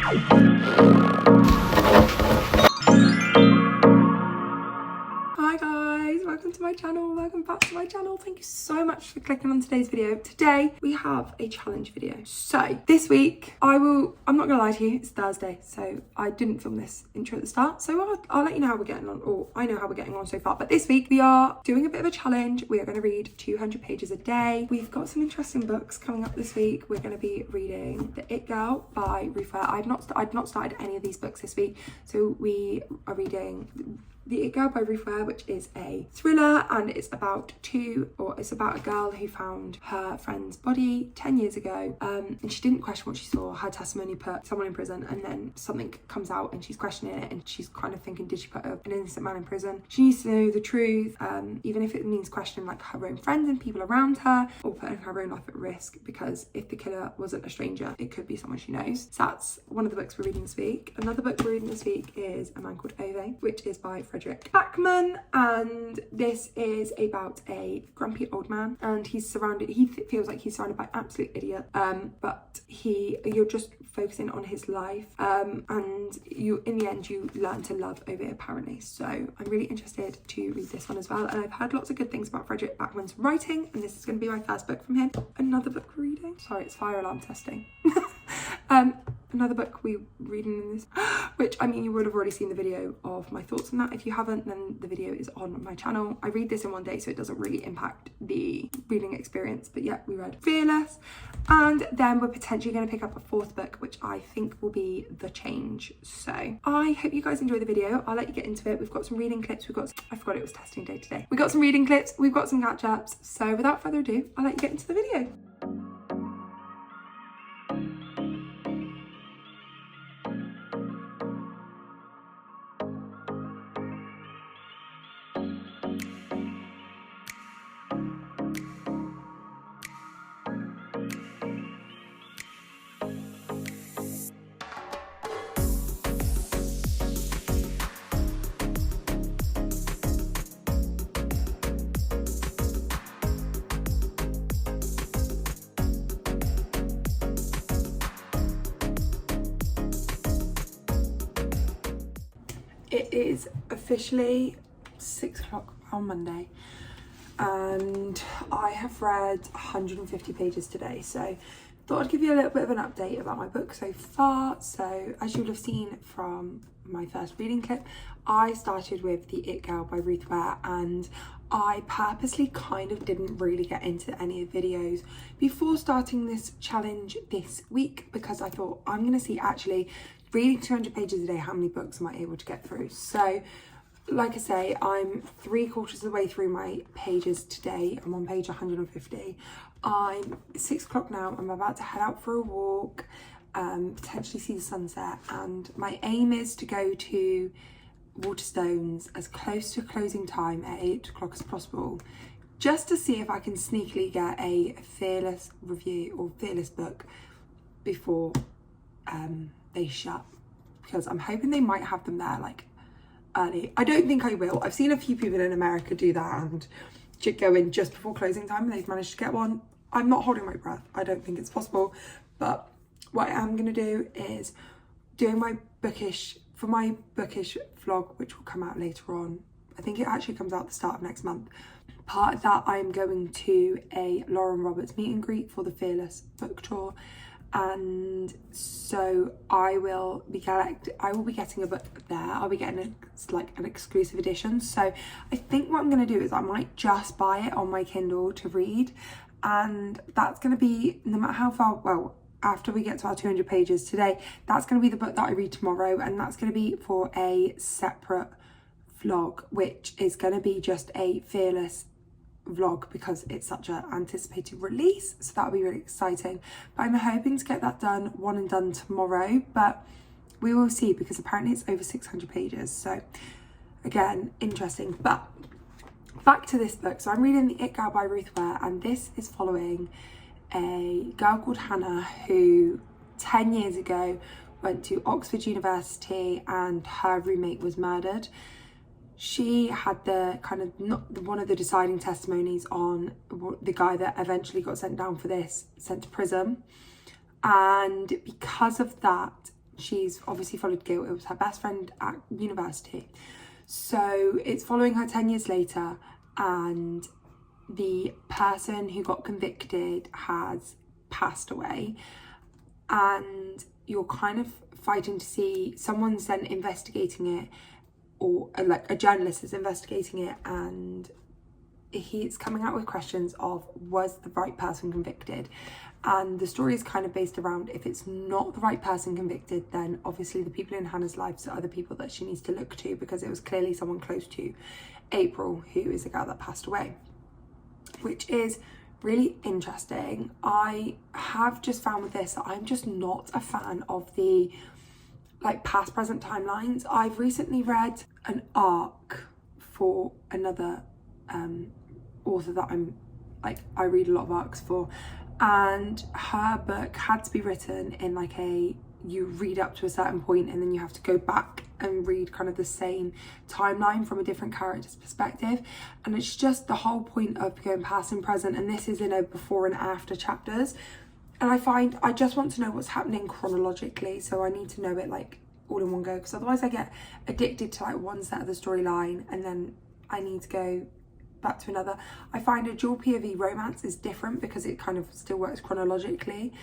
Hi guys, welcome to my channel, welcome back to my channel. Thank you so much for clicking on today's video. Today we have a challenge video. So this week I'm not gonna lie to you, it's Thursday, so I didn't film this intro at the start, so I'll let you know how we're getting on, or I know how we're getting on so far. But this week we are doing a bit of a challenge. We are going to read 200 pages a day. We've got some interesting books coming up this week. We're going to be reading The It Girl by Ruth Ware. I've not started any of these books this week, so we are reading The It Girl by Ruth Ware, which is a thriller, and it's about a girl who found her friend's body 10 years ago, and she didn't question what she saw. Her testimony put someone in prison, and then something comes out and she's questioning it, and she's kind of thinking, did she put an innocent man in prison? She needs to know the truth, even if it means questioning like her own friends and people around her, or putting her own life at risk, because if the killer wasn't a stranger, it could be someone she knows. So that's one of the books we're reading this week. Another book we're reading this week is A Man Called Ove, which is by Frederick Backman, and this is about a grumpy old man, and he feels like he's surrounded by absolute idiots, but you're just focusing on his life, and in the end you learn to love Ove apparently. So I'm really interested to read this one as well, and I've heard lots of good things about Frederick Backman's writing, and this is going to be my first book from him. Another book we're reading, sorry, it's fire alarm testing. Another book we're reading in this, which, I mean, you would have already seen the video of my thoughts on that. If you haven't, then the video is on my channel. I read this in one day, so it doesn't really impact the reading experience. But yeah, we read Fearless. And then we're potentially going to pick up a fourth book, which I think will be The Change. So I hope you guys enjoy the video. I'll let you get into it. We've got some reading clips. I forgot it was testing day today. We've got some reading clips. We've got some catch-ups. So without further ado, I'll let you get into the video. It is officially 6 o'clock on Monday, and I have read 150 pages today, so thought I'd give you a little bit of an update about my book so far. So as you'll have seen from my first reading clip, I started with The It Girl by Ruth Ware, and I purposely kind of didn't really get into any of the videos before starting this challenge this week, because I thought I'm going to see actually reading 200 pages a day, how many books am I able to get through. So like I say, I'm 3/4 of the way through my pages today. I'm on page 150. I'm 6 o'clock now. I'm about to head out for a walk, potentially see the sunset, and my aim is to go to Waterstones as close to closing time at 8 o'clock as possible, just to see if I can sneakily get a Fearless review or Fearless book before they shut, because I'm hoping they might have them there like early. I don't think I will. I've seen a few people in America do that and go in just before closing time, and they've managed to get one. I'm not holding my breath. I don't think it's possible, but what I am going to do is doing my bookish vlog, which will come out later on. I think it actually comes out at the start of next month. Part of that, I'm going to a Lauren Roberts meet and greet for the Fearless book tour, and so I will be getting a book there. I'll be getting an exclusive edition. So I think what I'm going to do is I might just buy it on my Kindle to read, and that's going to be, no matter how far, well, after we get to our 200 pages today, that's going to be the book that I read tomorrow, and that's going to be for a separate vlog, which is going to be just a Fearless vlog because it's such an anticipated release, so that'll be really exciting. But I'm hoping to get that one and done tomorrow, but we will see, because apparently it's over 600 pages, so again, interesting. But back to this book. So I'm reading The It Girl by Ruth Ware, and this is following a girl called Hannah who 10 years ago went to Oxford University and her roommate was murdered. She had the one of the deciding testimonies on the guy that eventually got sent to prison, and because of that, she's obviously followed guilt. It was her best friend at university. So it's following her 10 years later, and the person who got convicted has passed away, and you're kind of fighting to see, someone's then investigating it, or like a journalist is investigating it, and he's coming out with questions of, was the right person convicted? And the story is kind of based around, if it's not the right person convicted, then obviously the people in Hannah's lives are other people that she needs to look to, because it was clearly someone close to April, who is the girl that passed away, which is really interesting. I have just found with this that I'm just not a fan of the like past present timelines. I've recently read an arc for another author that I read a lot of arcs for, and her book had to be written in like you read up to a certain point and then you have to go back and read kind of the same timeline from a different character's perspective, and it's just the whole point of going past and present, and this is in a before and after chapters, and I find I just want to know what's happening chronologically, so I need to know it like all in one go, because otherwise I get addicted to like one set of the storyline and then I need to go back to another. I find a dual POV romance is different because it kind of still works chronologically,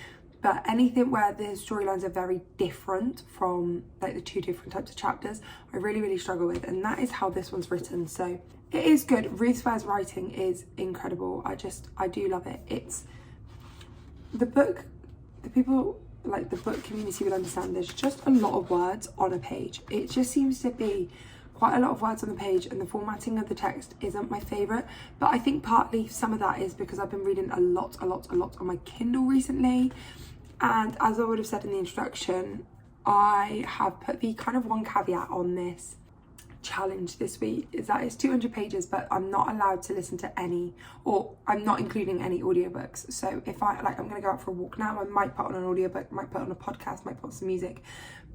but anything where the storylines are very different from like the two different types of chapters, I really struggle with, and that is how this one's written. So it is good. Ruth Fair's writing is incredible. I do love it. It's the book, the people like the book community will understand there's just a lot of words on a page. It just seems to be quite a lot of words on the page, and the formatting of the text isn't my favourite, but I think partly some of that is because I've been reading a lot on my Kindle recently, and as I would have said in the introduction, I have put the kind of one caveat on this challenge this week is that it's 200 pages, but I'm not allowed to listen to any, or I'm not including any audiobooks. So if I'm gonna go out for a walk now, I might put on an audiobook, might put on a podcast, might put on some music,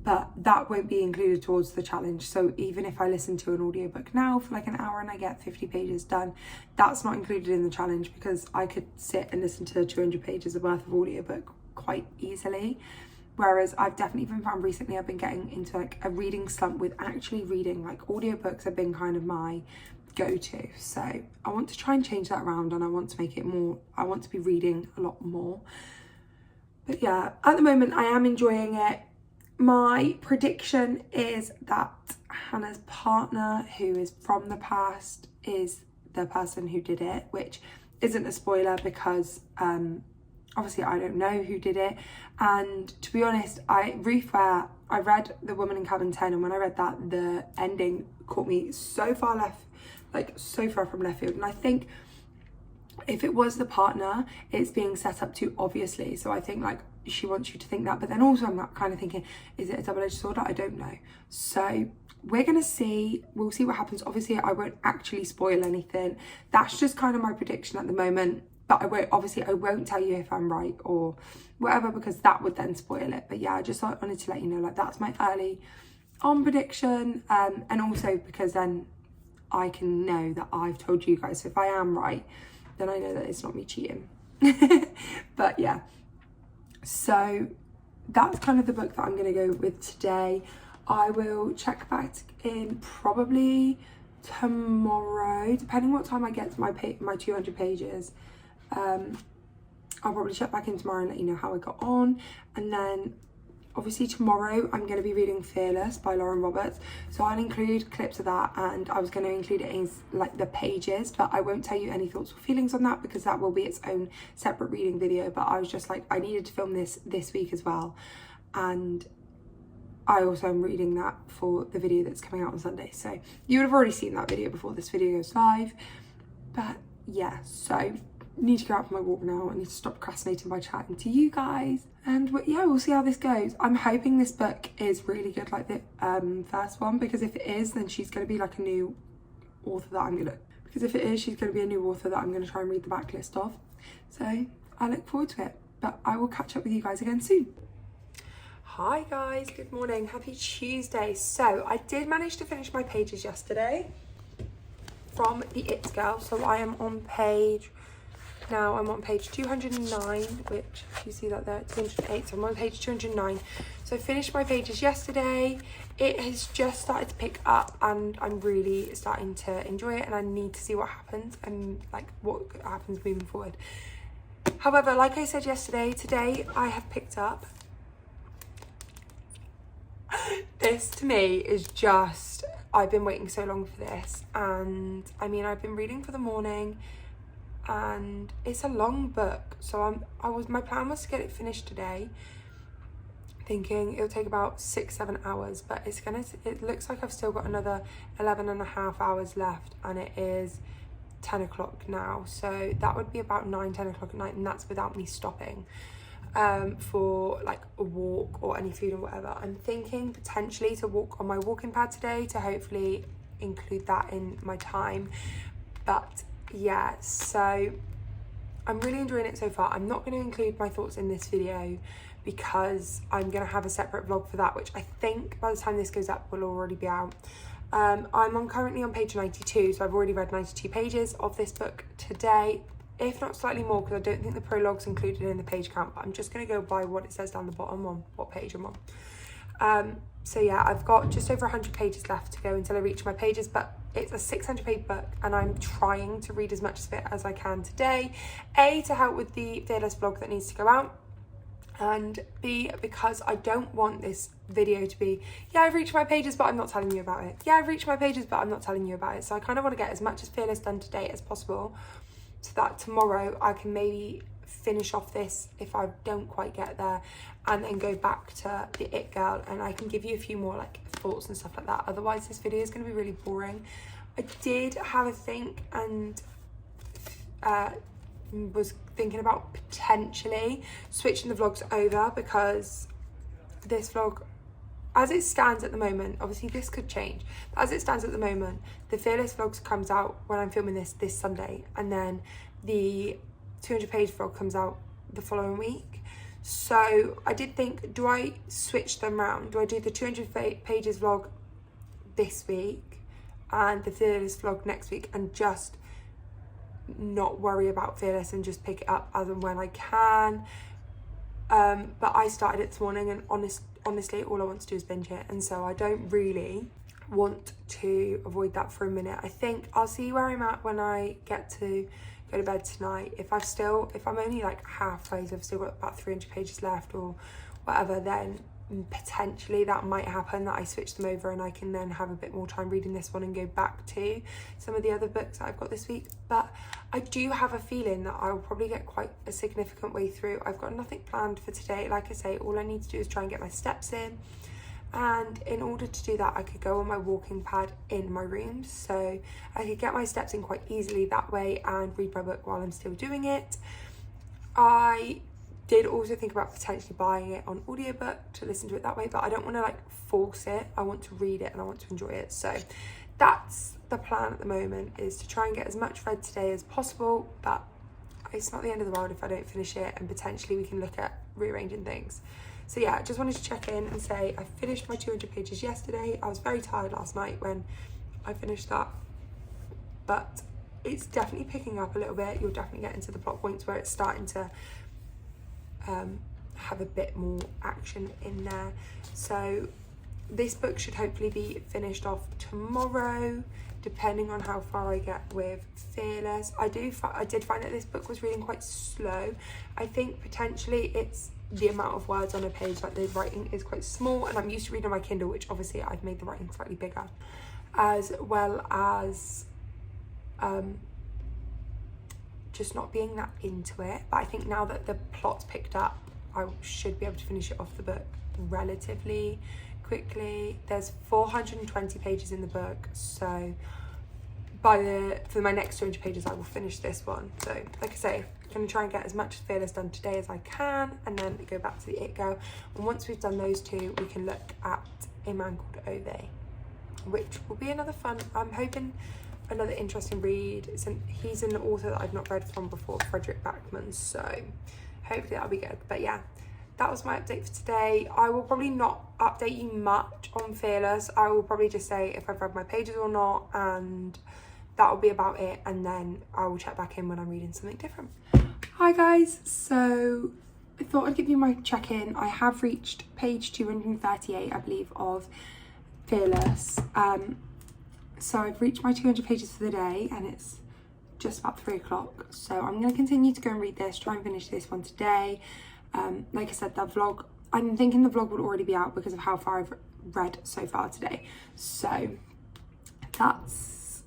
but that won't be included towards the challenge. So even if I listen to an audiobook now for like an hour and I get 50 pages done, that's not included in the challenge, because I could sit and listen to 200 pages worth of audiobook quite easily. Whereas I've definitely been found recently, I've been getting into like a reading slump with actually reading. Like audiobooks have been kind of my go-to. So I want to try and change that around, and I want to make it more, I want to be reading a lot more. But yeah, at the moment I am enjoying it. My prediction is that Hannah's partner, who is from the past, is the person who did it, which isn't a spoiler because obviously I don't know who did it. And to be honest, I read The Woman in Cabin 10, and when I read that, the ending caught me so far from left field. And I think if it was the partner, it's being set up too obviously. So I think like she wants you to think that, but then also I'm kind of thinking, is it a double-edged sword? I don't know. So we're gonna see, we'll see what happens. Obviously I won't actually spoil anything. That's just kind of my prediction at the moment. But I won't tell you if I'm right or whatever, because that would then spoil it. But yeah, I just wanted to let you know, like, that's my early on prediction. And also because then I can know that I've told you guys. So if I am right, then I know that it's not me cheating. But yeah, so that's kind of the book that I'm going to go with today. I will check back in probably tomorrow, depending what time I get to my 200 pages. I'll probably check back in tomorrow and let you know how I got on. And then obviously tomorrow I'm going to be reading Fearless by Lauren Roberts, so I'll include clips of that, and I was going to include it in like the pages, but I won't tell you any thoughts or feelings on that because that will be its own separate reading video. But I was just like, I needed to film this week as well, and I also am reading that for the video that's coming out on Sunday, so you would have already seen that video before this video goes live. But yeah, so need to go out for my walk now. I need to stop procrastinating by chatting to you guys, and yeah, we'll see how this goes. I'm hoping this book is really good like the first one, because if it is, then she's going to be like a new author that I'm gonna, because if it is, she's going to be a new author that I'm going to try and read the backlist of. So I look forward to it, but I will catch up with you guys again soon. Hi guys, good morning, happy Tuesday. So I did manage to finish my pages yesterday from the It Girl, so I am on page now I'm on page 209, which you see that there, 208, so I'm on page 209. So I finished my pages yesterday. It has just started to pick up and I'm really starting to enjoy it, and I need to see what happens and like what happens moving forward. However, like I said yesterday, today I have picked up, this to me is just, I've been waiting so long for this, and I mean I've been reading for the morning and it's a long book, so my plan was to get it finished today, thinking it'll take about 6-7 hours, but it looks like I've still got another 11.5 hours left, and it is 10 o'clock now, so that would be about 9-10 o'clock at night, and that's without me stopping for like a walk or any food or whatever. I'm thinking potentially to walk on my walking pad today to hopefully include that in my time, but yeah, so I'm really enjoying it so far. I'm not going to include my thoughts in this video because I'm going to have a separate vlog for that, which I think by the time this goes up will already be out. I'm currently on page 92, so I've already read 92 pages of this book today, if not slightly more, because I don't think the prologue's included in the page count, but I'm just going to go by what it says down the bottom on what page I'm on. So yeah, I've got just over 100 pages left to go until I reach my pages, but it's a 600 page book and I'm trying to read as much of it as I can today. A, to help with the Fearless vlog that needs to go out, and B, because I don't want this video to be, yeah, I've reached my pages but I'm not telling you about it. Yeah, I've reached my pages but I'm not telling you about it. So I kind of want to get as much as Fearless done today as possible, so that tomorrow I can maybe finish off this if I don't quite get there, and then go back to the It Girl and I can give you a few more like thoughts and stuff like that. Otherwise this video is going to be really boring. I did have a think and was thinking about potentially switching the vlogs over, because this vlog, as it stands at the moment, obviously this could change, but as it stands at the moment, the Fearless vlogs comes out when I'm filming this Sunday, and then the 200 page vlog comes out the following week. So I did think, do I switch them around? Do I do the 200 pages vlog this week and the Fearless vlog next week, and just not worry about Fearless and just pick it up as and when I can? But I started it this morning, and honestly all I want to do is binge it, and so I don't really want to avoid that for a minute. I think I'll see where I'm at when I get to go to bed tonight. If I'm only like halfway, so I've still got about 300 pages left or whatever, then potentially that might happen, that I switch them over and I can then have a bit more time reading this one and go back to some of the other books that I've got this week. But I do have a feeling that I will probably get quite a significant way through. I've got nothing planned for today. Like I say, all I need to do is try and get my steps in, and in order to do that I could go on my walking pad in my room, so I could get my steps in quite easily that way and read my book while I'm still doing it. I did also think about potentially buying it on audiobook to listen to it that way, but I don't want to like force it. I want to read it and I want to enjoy it. So that's the plan at the moment, is to try and get as much read today as possible, but it's not the end of the world if I don't finish it, and potentially we can look at rearranging things. So yeah, I just wanted to check in and say I finished my 200 pages yesterday. I was very tired last night when I finished that, but it's definitely picking up a little bit. You'll definitely get into the plot points where it's starting to have a bit more action in there. So this book should hopefully be finished off tomorrow, depending on how far I get with Fearless. I did find that this book was reading quite slow. I think potentially it's the amount of words on a page, like the writing is quite small, and I'm used to reading on my Kindle, which obviously I've made the writing slightly bigger, as well as just not being that into it. But I think now that the plot's picked up, I should be able to finish it off the book relatively quickly. There's 420 pages in the book, so for my next 200 pages I will finish this one. So like I say, I'm going to try and get as much Fearless done today as I can, and then go back to the It Girl, and once we've done those two we can look at A Man Called Ove, which will be another fun, I'm hoping, another interesting read. He's an author that I've not read from before, Frederick Backman, so hopefully that'll be good. But yeah, that was my update for today. I will probably not update you much on Fearless. I will probably just say if I've read my pages or not, and that will be about it, and then I will check back in when I'm reading something different. Hi guys, so I thought I'd give you my check-in. I have reached page 238, I believe, of Fearless. So I've reached my 200 pages for the day and it's just about 3 o'clock. So I'm going to continue to go and read this, try and finish this one today. Like I said, that vlog, I'm thinking the vlog will already be out because of how far I've read so far today. So that's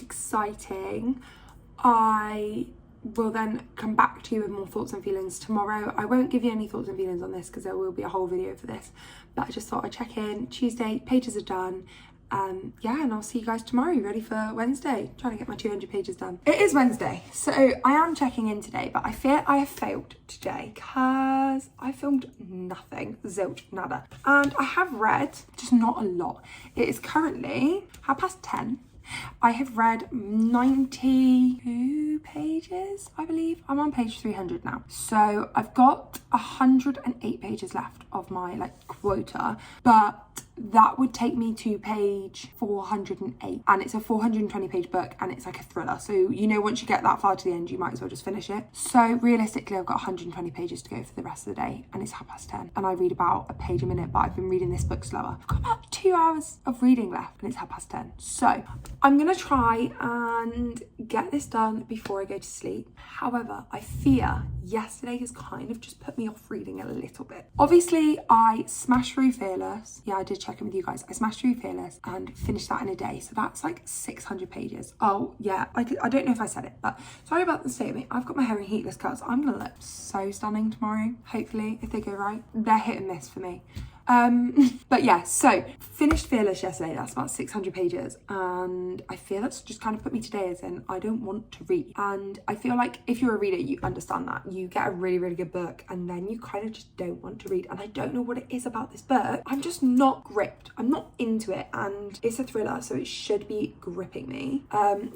exciting. I will then come back to you with more thoughts and feelings tomorrow. I won't give you any thoughts and feelings on this because there will be a whole video for this, but I just thought I'd check in. Tuesday, pages are done. Yeah, and I'll see you guys tomorrow. You ready for Wednesday? Trying to get my 200 pages done. It is Wednesday, so I am checking in today, but I fear I have failed today because I filmed nothing, zilch, nada. And I have read, just not a lot. It is currently 10:30. I have read 92 pages, I believe. I'm on page 300 now. So I've got 108 pages left of my quota, but that would take me to page 408, and it's a 420 page book and it's like a thriller. So, you know, once you get that far to the end, you might as well just finish it. So realistically, I've got 120 pages to go for the rest of the day and it's 10:30 and I read about a page a minute, but I've been reading this book slower. I've got about 2 hours of reading left and it's 10:30. So I'm gonna try and get this done before I go to sleep. However, I fear yesterday has kind of just put me off reading a little bit. Obviously, I smashed through Fearless. Yeah, I did check in with you guys. I smashed through Fearless and finished that in a day. So that's like 600 pages. Oh yeah, I don't know if I said it, but sorry about the state of me. I've got my hair in heatless curls. I'm gonna look so stunning tomorrow, hopefully, if they go right. They're hit and miss for me. But yeah, so finished Fearless yesterday. That's about 600 pages and I feel that's just kind of put me today as in I don't want to read. And I feel like if you're a reader, you understand that. You get a really, really good book and then you kind of just don't want to read. And I don't know what it is about this book. I'm just not gripped. I'm not into it, and it's a thriller, so it should be gripping me.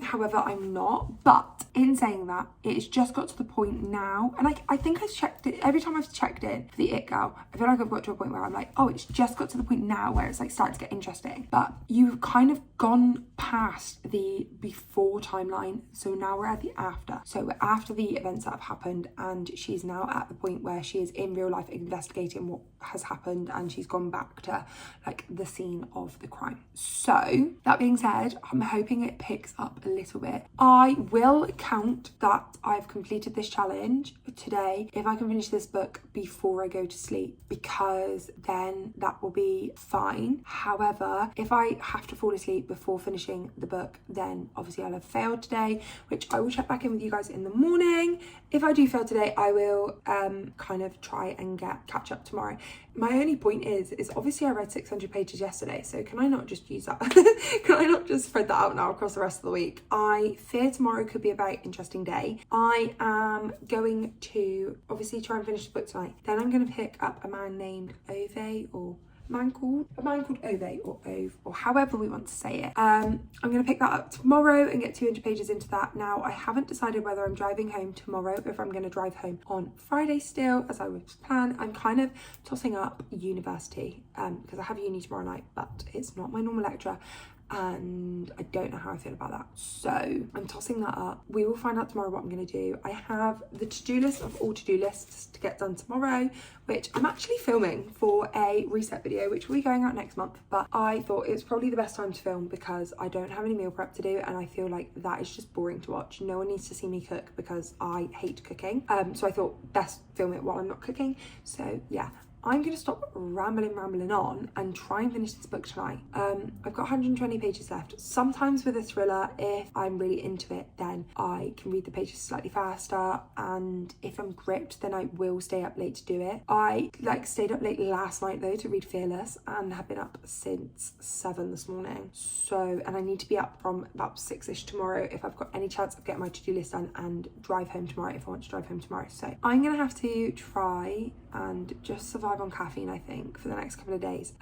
However, I'm not. But in saying that, it's just got to the point now, and I think I've checked it every time I've checked in for the It Girl. I feel like I've got to a point where I'm like, oh, it's just got to the point now where it's like starting to get interesting. But you've kind of gone past the before timeline, so now we're at the after. So we're after the events that have happened, and she's now at the point where she is in real life investigating what has happened, and she's gone back to like the scene of the crime. So that being said, I'm hoping it picks up a little bit. I will count that I've completed this challenge today if I can finish this book before I go to sleep, because then that will be fine. However, if I have to fall asleep before finishing the book, then obviously I'll have failed today, which I will check back in with you guys in the morning. If I do fail today, I will kind of try and catch up tomorrow. My only point is obviously I read 600 pages yesterday, so can I not just use that? Can I not just spread that out now across the rest of the week? I fear tomorrow could be a very interesting day. I am going to obviously try and finish the book tonight. Then I'm going to pick up a man named Ove, or a man called Ove, or Ove, or however we want to say it. I'm going to pick that up tomorrow and get 200 pages into that. Now, I haven't decided whether I'm driving home tomorrow or if I'm going to drive home on Friday still, as I was planned. I'm kind of tossing up university because I have uni tomorrow night, but it's not my normal lecture. And I don't know how I feel about that, so I'm tossing that up. We will find out tomorrow what I'm going to do. I have the to-do list of all to-do lists to get done tomorrow, which I'm actually filming for a reset video, which will be going out next month. But I thought it was probably the best time to film because I don't have any meal prep to do, and I feel like that is just boring to watch. No one needs to see me cook because I hate cooking. So I thought best film it while I'm not cooking. So yeah, I'm going to stop rambling on and try and finish this book tonight. I've got 120 pages left. Sometimes with a thriller, if I'm really into it, then I can read the pages slightly faster, and if I'm gripped, then I will stay up late to do it. I stayed up late last night though to read Fearless and have been up since 7 this morning. So, and I need to be up from about 6ish tomorrow if I've got any chance of getting my to-do list done and drive home tomorrow if I want to drive home tomorrow. So I'm going to have to try and just survive on caffeine, I think, for the next couple of days.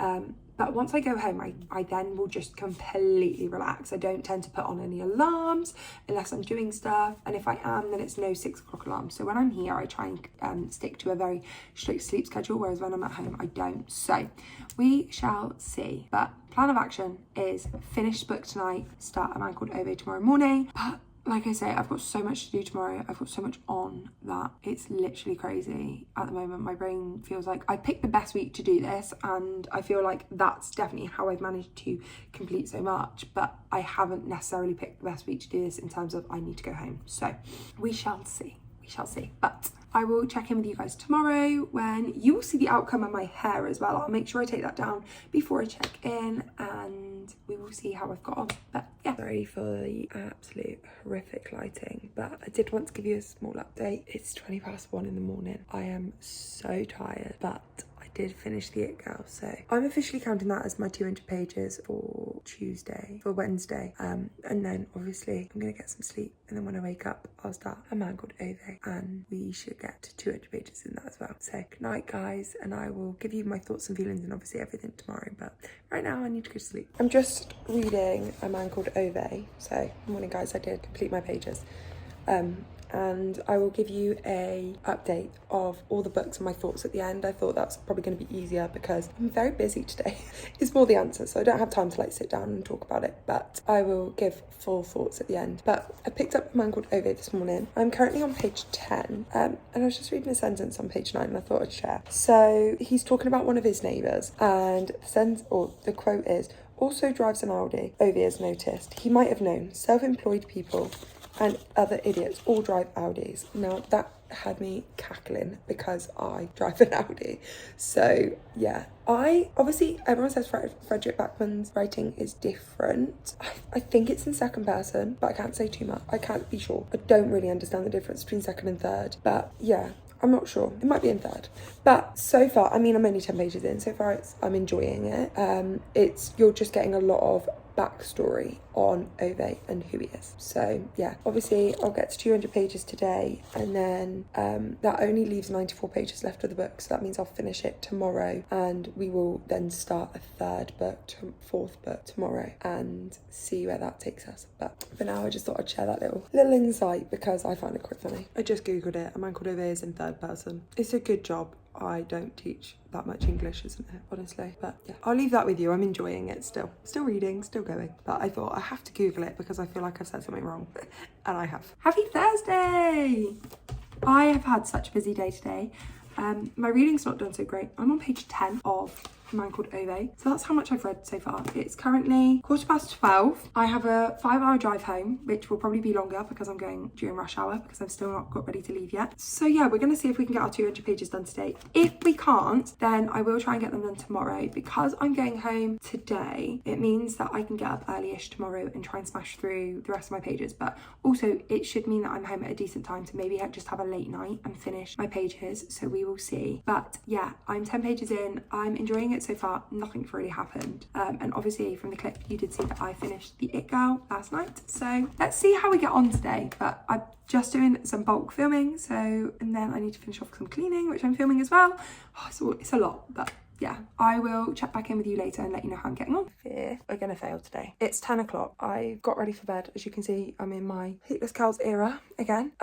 But once I go home, I then will just completely relax. I don't tend to put on any alarms unless I'm doing stuff. And if I am, then it's no 6 o'clock alarm. So when I'm here, I try and stick to a very strict sleep schedule, whereas when I'm at home, I don't. So we shall see. But plan of action is finish book tonight, start A Man Called Ove tomorrow morning. But like I say, I've got so much to do tomorrow. I've got so much on that it's literally crazy at the moment. My brain feels like I picked the best week to do this, and I feel like that's definitely how I've managed to complete so much, but I haven't necessarily picked the best week to do this in terms of I need to go home. So we shall see. But I will check in with you guys tomorrow when you will see the outcome of my hair as well. I'll make sure I take that down before I check in, and we will see how I've got on. But yeah, sorry for the absolute horrific lighting, but I did want to give you a small update. It's 1:20 in the morning. I am so tired, but I did finish the It Girl, so I'm officially counting that as my 200 pages for Wednesday, and then obviously I'm gonna get some sleep, and then when I wake up I'll start A Man Called Ove, and we should get to 200 pages in that as well. So good night guys, and I will give you my thoughts and feelings and obviously everything tomorrow, but right now I need to go to sleep. I'm just reading A Man Called Ove, so good morning guys, I did complete my pages. And I will give you a update of all the books and my thoughts at the end. I thought that's probably going to be easier because I'm very busy today. It's more the answers, so I don't have time to like sit down and talk about it, but I will give full thoughts at the end. But I picked up A Man Called Ove this morning. I'm currently on page 10, and I was just reading a sentence on page 9 and I thought I'd share. So he's talking about one of his neighbours, and the quote is, "Also drives an Audi, Ove has noticed. He might have known. Self-employed people and other idiots all drive Audis." Now that had me cackling because I drive an Audi. So yeah, obviously everyone says Frederick Backman's writing is different. I think it's in second person, but I can't say too much. I can't be sure. I don't really understand the difference between second and third, but yeah, I'm not sure. It might be in third. But so far, I mean, I'm only 10 pages in. So far, I'm enjoying it. You're just getting a lot of backstory on Ove and who he is. So yeah, obviously I'll get to 200 pages today, and then that only leaves 94 pages left of the book, so that means I'll finish it tomorrow, and we will then start a fourth book tomorrow and see where that takes us. But for now I just thought I'd share that little insight because I find it quite funny. I just googled it. A Man Called Ove is in third person. It's a good job I don't teach that much English, isn't it, honestly? But yeah, I'll leave that with you. I'm enjoying it still reading, still going, but I thought I have to Google it because I feel like I've said something wrong and I have. Happy Thursday! I have had such a busy day today. My reading's not done so great. I'm on page 10 of A Man Called Ove, so that's how much I've read so far. It's currently 12:15. I have a 5-hour drive home, which will probably be longer because I'm going during rush hour because I've still not got ready to leave yet. So yeah, we're going to see if we can get our 200 pages done today. If we can't, then I will try and get them done tomorrow. Because I'm going home today, it means that I can get up early-ish tomorrow and try and smash through the rest of my pages, but also it should mean that I'm home at a decent time to maybe just have a late night and finish my pages, so we will see. But yeah, I'm 10 pages in. I'm enjoying it so far. Nothing's really happened, and obviously from the clip you did see that I finished the It Girl last night, so let's see how we get on today. But I'm just doing some bulk filming, so, and then I need to finish off some cleaning, which I'm filming as well. It's a lot, but yeah, I will check back in with you later and let you know how I'm getting on. Fear we're gonna fail today. It's 10 o'clock. I got ready for bed. As you can see, I'm in my Heatless Cows era again.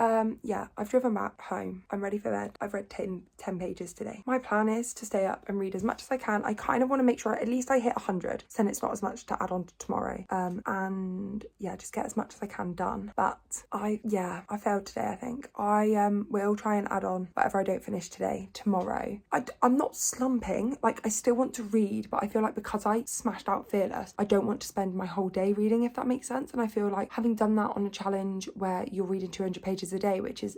Yeah, I've driven back home. I'm ready for bed. I've read 10 pages today. My plan is to stay up and read as much as I can. I kind of want to make sure at least I hit 100, so then it's not as much to add on to tomorrow. And yeah, just get as much as I can done. But I failed today, I think. I will try and add on whatever I don't finish today, tomorrow. I'm not slumping. Like, I still want to read, but I feel like because I smashed out Fearless, I don't want to spend my whole day reading, if that makes sense. And I feel like having done that on a challenge where you're reading 200 pages a day, which is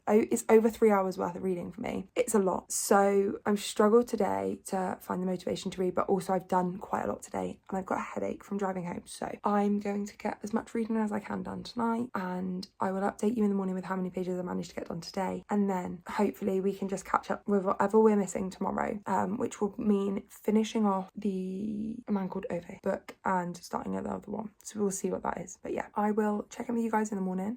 it's over 3 hours worth of reading for me. It's a lot. So I've struggled today to find the motivation to read, but also I've done quite a lot today and I've got a headache from driving home. So I'm going to get as much reading as I can done tonight, and I will update you in the morning with how many pages I managed to get done today. And then hopefully we can just catch up with whatever we're missing tomorrow, which will mean finishing off the A Man Called Ove book and starting another one. So we'll see what that is. But yeah, I will check in with you guys in the morning.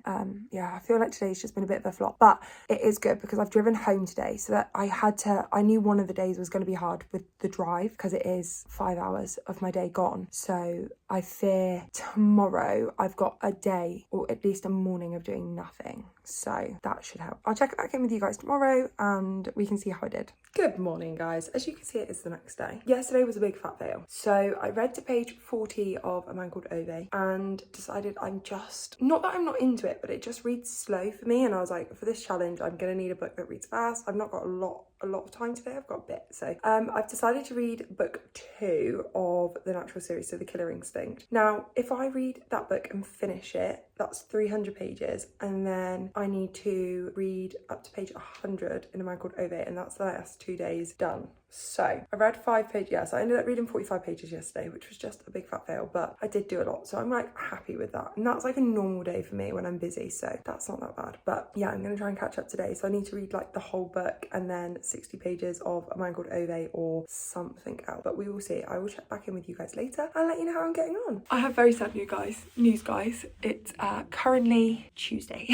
Yeah, I feel like today's just been a bit of a flop, but it is good because I've driven home today, so that I knew one of the days was going to be hard with the drive because it is 5 hours of my day gone. So I fear tomorrow I've got a day or at least a morning of doing nothing. So that should help. I'll check it back in with you guys tomorrow and we can see how I did. Good morning, guys. As you can see, it is the next day. Yesterday was a big fat fail. So I read to page 40 of A Man Called Ove and decided I'm just, not that I'm not into it, but it just reads slow for me. And I was like, for this challenge, I'm gonna need a book that reads fast. I've not got a lot of time today. I've got a bit. So I've decided to read book 2 of the Natural series, so The Killer Instinct. Now, if I read that book and finish it, that's 300 pages, and then I need to read up to page 100 in A Man Called Ove, and that's the last 2 days done. So I read 5 pages. Yes, I ended up reading 45 pages yesterday, which was just a big fat fail, but I did do a lot, so I'm like happy with that. And that's like a normal day for me when I'm busy, so that's not that bad. But yeah, I'm gonna try and catch up today. So I need to read like the whole book and then 60 pages of A Man Called Ove or something else, but we will see. I will check back in with you guys later and let you know how I'm getting on. I have very sad news, guys. It's currently Tuesday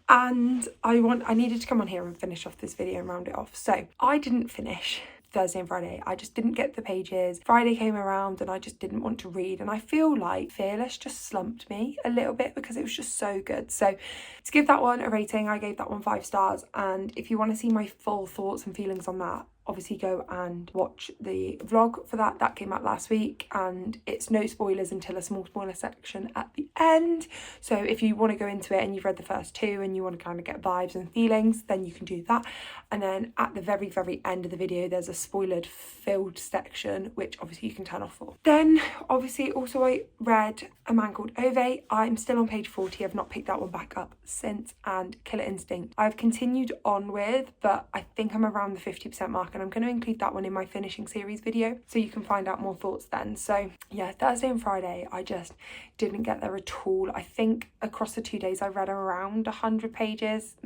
and I needed to come on here and finish off this video and round it off. So I didn't finish Thursday and Friday. I just didn't get the pages. Friday came around and I just didn't want to read, and I feel like Fearless just slumped me a little bit because it was just so good. So to give that one a rating, I gave that one 5 stars, and if you want to see my full thoughts and feelings on that, obviously go and watch the vlog for that. That came out last week, and it's no spoilers until a small spoiler section at the end. So if you want to go into it and you've read the first 2 and you want to kind of get vibes and feelings, then you can do that. And then at the very, very end of the video, there's a spoilered filled section, which obviously you can turn off for. Then obviously also I read A Man Called Ove. I'm still on page 40. I've not picked that one back up since. And Killer Instinct I've continued on with, but I think I'm around the 50% mark, and I'm going to include that one in my finishing series video so you can find out more thoughts then. So yeah, Thursday and Friday I just didn't get there at all. I think across the 2 days I read around 100 pages,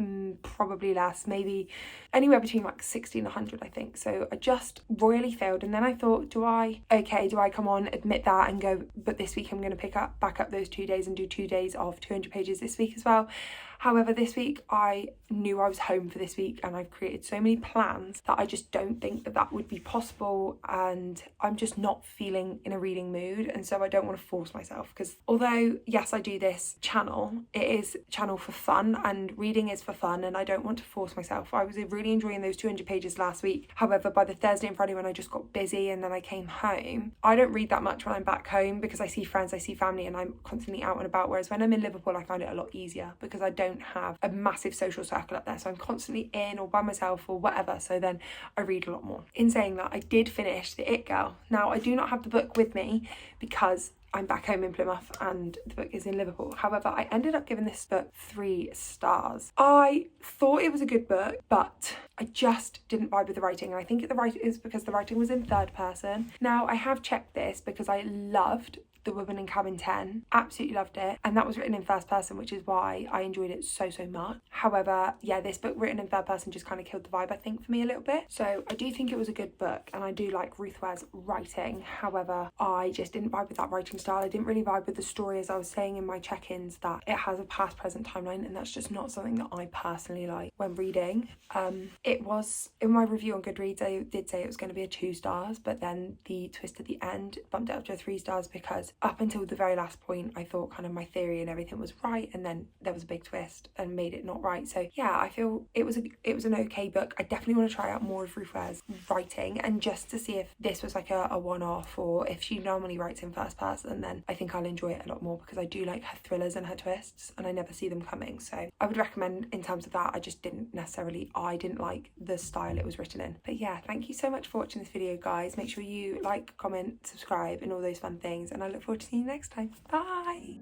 probably less, maybe anywhere between like 60 and 100 I think. So I just royally failed, and then I thought, do I come on, admit that and go, but this week I'm going to back up those 2 days and do 2 days of 200 pages this week as well. However, this week I knew I was home for this week, and I've created so many plans that I just don't think that would be possible, and I'm just not feeling in a reading mood, and so I don't want to force myself, because although yes I do this channel, it is a channel for fun and reading is for fun, and I don't want to force myself. I was really enjoying those 200 pages last week. However, by the Thursday and Friday when I just got busy and then I came home, I don't read that much when I'm back home because I see friends, I see family, and I'm constantly out and about, whereas when I'm in Liverpool I find it a lot easier because I don't have a massive social circle up there, so I'm constantly in or by myself or whatever, so then I read a lot more. In saying that, I did finish The It Girl. Now I do not have the book with me because I'm back home in Plymouth and the book is in Liverpool. However, I ended up giving this book 3 stars. I thought it was a good book, but I just didn't vibe with the writing, and I think it is because the writing was in 3rd person. Now I have checked this because I loved The Woman in Cabin 10, absolutely loved it, and that was written in 1st person, which is why I enjoyed it so much. However, yeah, this book written in 3rd person just kind of killed the vibe I think for me a little bit. So I do think it was a good book, and I do like Ruth Ware's writing. However, I just didn't vibe with that writing style. I didn't really vibe with the story, as I was saying in my check-ins, that it has a past present timeline, and that's just not something that I personally like when reading. It was in my review on Goodreads, I did say it was going to be a 2 stars, but then the twist at the end bumped it up to a 3 stars because up until the very last point I thought kind of my theory and everything was right, and then there was a big twist and made it not right. So yeah, I feel it was an okay book. I definitely want to try out more of Ruth Ware's writing, and just to see if this was like a one-off, or if she normally writes in 1st person, then I think I'll enjoy it a lot more, because I do like her thrillers and her twists and I never see them coming. So I would recommend in terms of that. I just didn't like the style it was written in. But yeah, thank you so much for watching this video, guys. Make sure you like, comment, subscribe and all those fun things, and I look forward to seeing you next time. Bye.